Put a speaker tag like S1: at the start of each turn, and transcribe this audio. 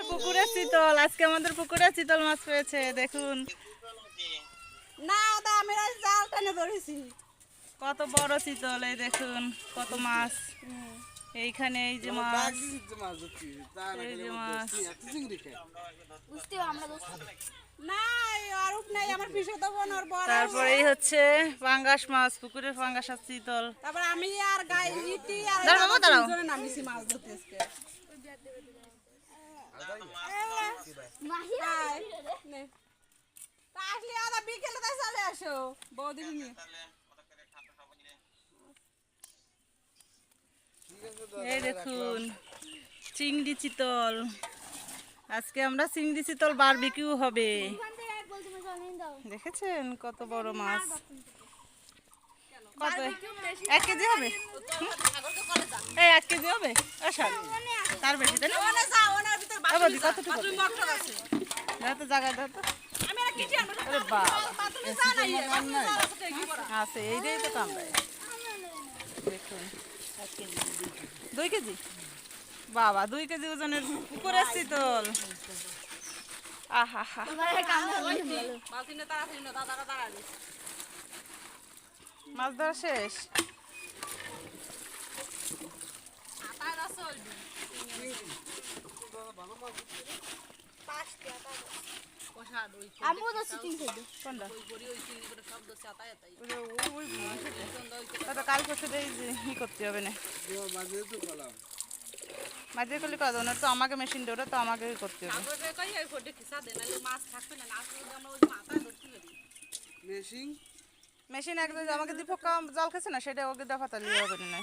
S1: পুকুরে চিতল, আজকে আমাদের পুকুরে চিতল মাছ পেয়েছে দেখুন।
S2: না ওটা আমি জাল টেনে ধরেছি।
S1: কত বড় চিতল, এই দেখুন কত মাছ। এইখানে এই যে মাছ, এই যে মাছ। তারপরে এই হচ্ছে পাঙ্গাস মাছ, পুকুরের পাঙ্গাস আর চিতল।
S2: তারপর আমি আর গায়ে ইটি আর দুজনে নামিছি মাছ ধরতে আজকে। আসলে আদা বিকেলে তাই চলে আসো বৌদি নিয়ে।
S1: এই দেখুন চিংড়ি চিতল, আজকে আমরা চিংড়ি চিতল বারবিকিউ হবে। দেখেছেন কত বড় মাছ, কত 1 কেজি হবে? এই 1 কেজি হবে? তার বেশি তাই না? কতটুকু তো জায়গায় দাও তো। আছে এইটাই তো কামড়ায়। দেখুন 2 কেজি, বাবা 2 কেজি ওজনের পুকুরের চিতল। আহা হা, মাছ ধরা শেষ। কাল পরশু ই করতে হবে না, মাঝে করলে কাজ ওনার তো আমাকে মেশিন দিয়ে, ওটা তো আমাকে করতে হবে। মেশিন একদম আমাকে দীপক জল খেছে না, সেটা ওকে দেখা তাহলে হবে না।